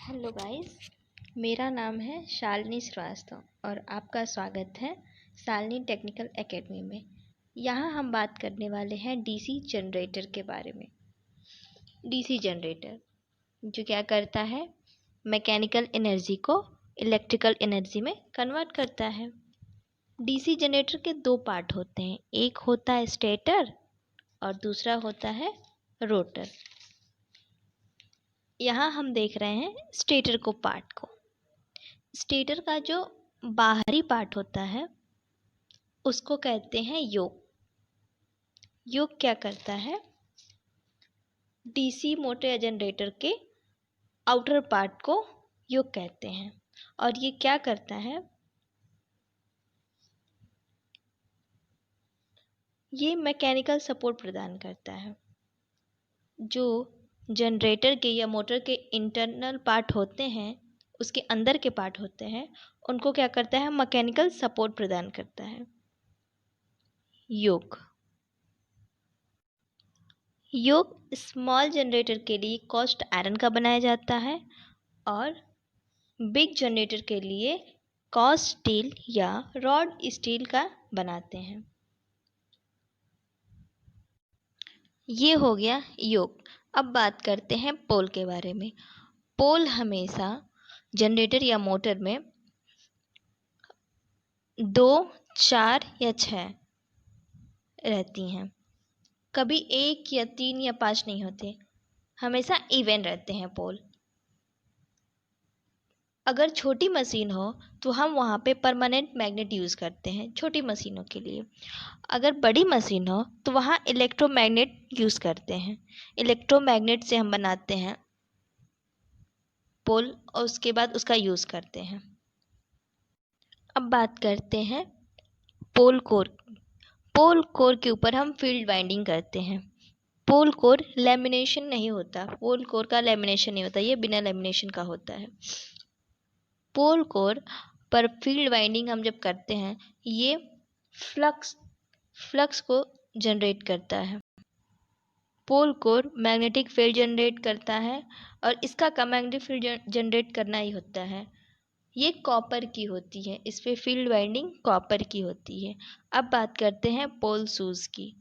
Hello guys, मेरा नाम है शालिनी श्रीवास्तव और आपका स्वागत है शालिनी टेक्निकल एकेडमी में। यहाँ हम बात करने वाले हैं डीसी जनरेटर के बारे में। डीसी जनरेटर जो क्या करता है, मैकेनिकल एनर्जी को इलेक्ट्रिकल एनर्जी में कन्वर्ट करता है। डीसी जनरेटर के दो पार्ट होते हैं, एक होता है स्टेटर और दूसरा होता है रोटर। यहाँ हम देख रहे हैं स्टेटर पार्ट को। स्टेटर का जो बाहरी पार्ट होता है उसको कहते हैं योक। योक क्या करता है, डीसी मोटर या जनरेटर के आउटर पार्ट को योक कहते हैं। और ये क्या करता है, ये मैकेनिकल सपोर्ट प्रदान करता है। जो जनरेटर के या मोटर के इंटरनल पार्ट होते हैं, उसके अंदर के पार्ट होते हैं, उनको क्या करता है, मैकेनिकल सपोर्ट प्रदान करता है योक। योक स्मॉल जनरेटर के लिए कास्ट आयरन का बनाया जाता है और बिग जनरेटर के लिए कास्ट स्टील या रॉड स्टील का बनाते हैं। ये हो गया योक। अब बात करते हैं पोल के बारे में। पोल हमेशा जनरेटर या मोटर में 2, 4 या 6 रहती हैं। कभी 1 या 3 या 5 नहीं होते, हमेशा इवन रहते हैं पोल। अगर छोटी मशीन हो तो हम वहाँ पे परमानेंट मैग्नेट यूज़ करते हैं छोटी मशीनों के लिए। अगर बड़ी मशीन हो तो वहाँ इलेक्ट्रोमैग्नेट यूज़ करते हैं। इलेक्ट्रोमैग्नेट से हम बनाते हैं पोल और उसके बाद उसका यूज़ करते हैं। अब बात करते हैं पोल कोर। पोल कोर के ऊपर हम फील्ड वाइंडिंग करते हैं। पोल कोर लैमिनेशन नहीं होता, पोल कोर का लैमिनेशन नहीं होता, ये बिना लैमिनेशन का होता है। पोल कोर पर फील्ड वाइंडिंग हम जब करते हैं, ये फ्लक्स को जनरेट करता है। पोल कोर मैग्नेटिक फील्ड जनरेट करता है और इसका काम मैग्नेटिक फील्ड जनरेट करना ही होता है। ये कॉपर की होती है, इस पे फील्ड वाइंडिंग कॉपर की होती है। अब बात करते हैं पोल शूज़ की।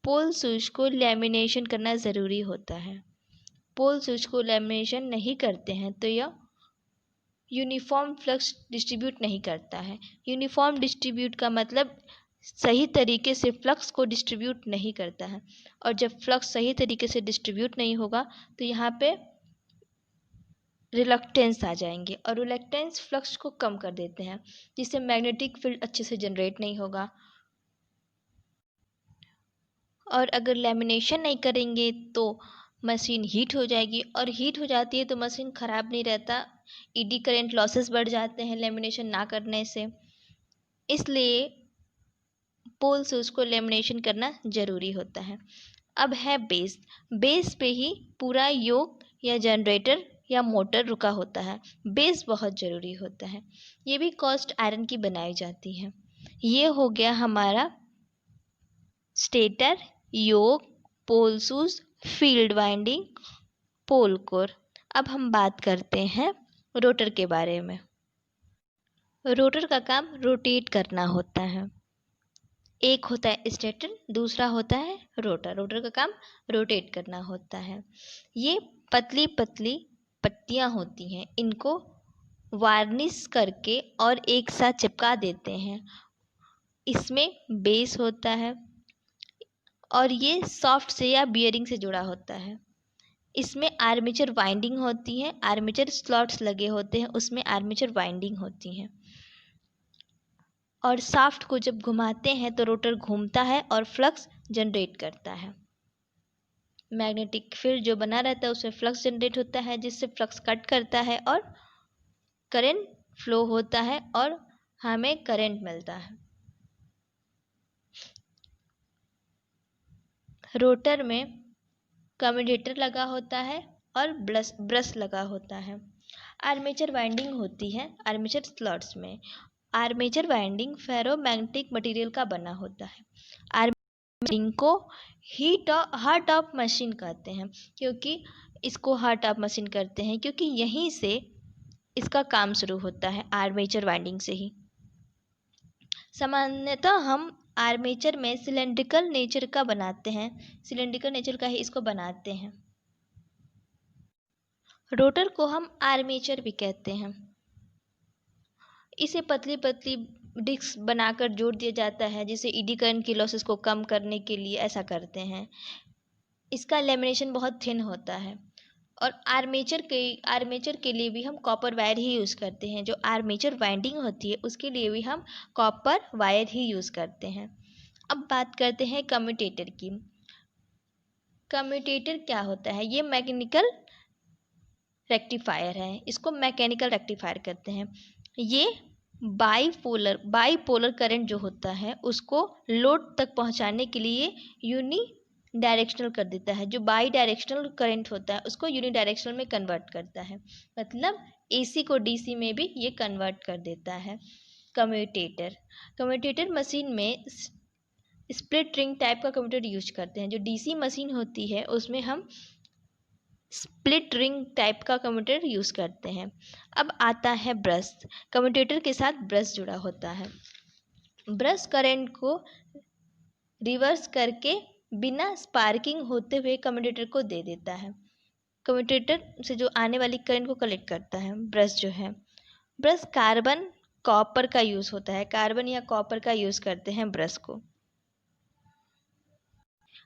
पोल शूज़ को लैमिनेशन करना ज़रूरी होता है। पोल शूज़ को लैमिनेशन नहीं करते हैं तो यह यूनिफॉर्म फ्लक्स डिस्ट्रीब्यूट नहीं करता है। यूनिफॉर्म डिस्ट्रीब्यूट का मतलब सही तरीके से फ्लक्स को डिस्ट्रीब्यूट नहीं करता है। और जब फ्लक्स सही तरीके से डिस्ट्रीब्यूट नहीं होगा तो यहाँ पे रिलक्टेंस आ जाएंगे और रिलक्टेंस फ्लक्स को कम कर देते हैं, जिससे मैग्नेटिक फील्ड अच्छे से जनरेट नहीं होगा। और अगर लैमिनेशन नहीं करेंगे तो मशीन हीट हो जाएगी और हीट हो जाती है तो मशीन ख़राब नहीं रहता, ईडी करंट लॉसेस बढ़ जाते हैं लैमिनेशन ना करने से। इसलिए पोल से उसको लैमिनेशन करना ज़रूरी होता है। अब है बेस। बेस पे ही पूरा योक या जनरेटर या मोटर रुका होता है। बेस बहुत ज़रूरी होता है, ये भी कास्ट आयरन की बनाई जाती है। ये हो गया हमारा स्टेटर, योक, पोल शूज़, फील्ड वाइंडिंग, पोल कोर। अब हम बात करते हैं रोटर के बारे में। रोटर का काम रोटेट करना होता है। एक होता है स्टेटर, दूसरा होता है रोटर। रोटर का काम रोटेट करना होता है। ये पतली पतली पट्टियाँ होती हैं, इनको वार्निश करके और एक साथ चिपका देते हैं। इसमें बेस होता है और ये सॉफ्ट से या बियरिंग से जुड़ा होता है। इसमें आर्मेचर वाइंडिंग होती है, आर्मेचर स्लॉट्स लगे होते हैं, उसमें आर्मेचर वाइंडिंग होती हैं। और शाफ्ट को जब घुमाते हैं तो रोटर घूमता है और फ्लक्स जनरेट करता है। मैग्नेटिक फील्ड जो बना रहता है उसमें फ्लक्स जनरेट होता है, जिससे फ्लक्स कट करता है और करंट फ्लो होता है और हमें करंट मिलता है। रोटर में कम्यूटेटर लगा होता है और ब्रश लगा होता है। आर्मेचर वाइंडिंग होती है आर्मेचर स्लॉट्स में। आर्मेचर वाइंडिंग फेरोमैग्नेटिक मटेरियल का बना होता है। आर्मेचर वाइंडिंग को हार्ट ऑफ मशीन कहते हैं, क्योंकि इसको हॉट अप मशीन करते हैं, क्योंकि यहीं से इसका काम शुरू होता है, आर्मेचर वाइंडिंग से ही। सामान्यतः हम आर्मेचर में सिलेंड्रिकल नेचर का बनाते हैं, सिलेंड्रिकल नेचर का ही इसको बनाते हैं। रोटर को हम आर्मेचर भी कहते हैं। इसे पतली पतली डिस्क बनाकर जोड़ दिया जाता है, जिसे ईडी करंट की लॉसेस को कम करने के लिए ऐसा करते हैं। इसका लेमिनेशन बहुत थिन होता है। और आर्मेचर के लिए भी हम कॉपर वायर ही यूज़ करते हैं। जो आर्मेचर वाइंडिंग होती है उसके लिए भी हम कॉपर वायर ही यूज़ करते हैं। अब बात करते हैं कम्यूटेटर की। कम्यूटेटर क्या होता है? ये मैकेनिकल रेक्टिफायर है, इसको मैकेनिकल रेक्टिफायर कहते हैं। ये बाईपोलर करंट जो होता है उसको लोड तक पहुंचाने के लिए यूनी डायरेक्शनल कर देता है। जो बाई डायरेक्शनल करंट होता है उसको यूनी डायरेक्शनल में कन्वर्ट करता है, मतलब एसी को डीसी में भी ये कन्वर्ट कर देता है। कम्यूटेटर मशीन में स्प्लिट रिंग टाइप का कम्यूटेटर यूज करते हैं। जो डीसी मशीन होती है उसमें हम स्प्लिट रिंग टाइप का कम्यूटेटर यूज़ करते हैं। अब आता है ब्रश। कम्यूटेटर के साथ ब्रश जुड़ा होता है। ब्रश करंट को रिवर्स करके बिना स्पार्किंग होते हुए कम्यूटेटर को दे देता है। कम्यूटेटर से जो आने वाली करंट को कलेक्ट करता है ब्रश जो है। ब्रश कार्बन कॉपर का यूज़ होता है, कार्बन या कॉपर का यूज़ करते हैं ब्रश को।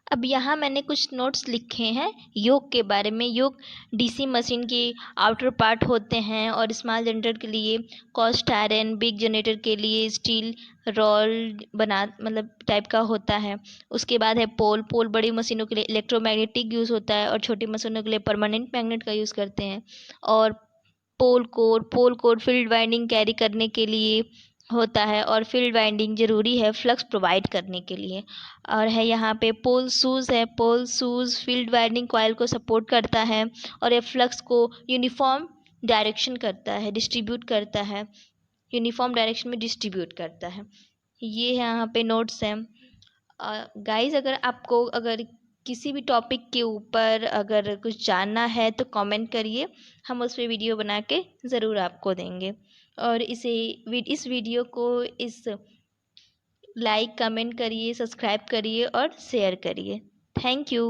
अब यहाँ मैंने कुछ नोट्स लिखे हैं योक के बारे में। योक डीसी मशीन की आउटर पार्ट होते हैं और स्मॉल जनरेटर के लिए कास्ट आयरन, बिग जनरेटर के लिए स्टील रोल बना मतलब टाइप का होता है। उसके बाद है पोल बड़ी मशीनों के लिए इलेक्ट्रोमैग्नेटिक यूज़ होता है और छोटी मशीनों के लिए परमानेंट मैग्नेट का यूज़ करते हैं। और पोल कोर फील्ड वाइंडिंग कैरी करने के लिए होता है और फील्ड वाइंडिंग ज़रूरी है फ्लक्स प्रोवाइड करने के लिए। और है यहाँ पे पोल शूज़ फील्ड वाइंडिंग कॉइल को सपोर्ट करता है और ये फ्लक्स को यूनिफॉर्म डायरेक्शन करता है, डिस्ट्रीब्यूट करता है, यूनिफॉर्म डायरेक्शन में डिस्ट्रीब्यूट करता है। ये यहाँ पे नोट्स हैं। गाइस, अगर किसी भी टॉपिक के ऊपर अगर कुछ जानना है तो कमेंट करिए, हम उस पर वीडियो बना के ज़रूर आपको देंगे। और इस वीडियो को लाइक कमेंट करिए, सब्सक्राइब करिए और शेयर करिए। Thank you.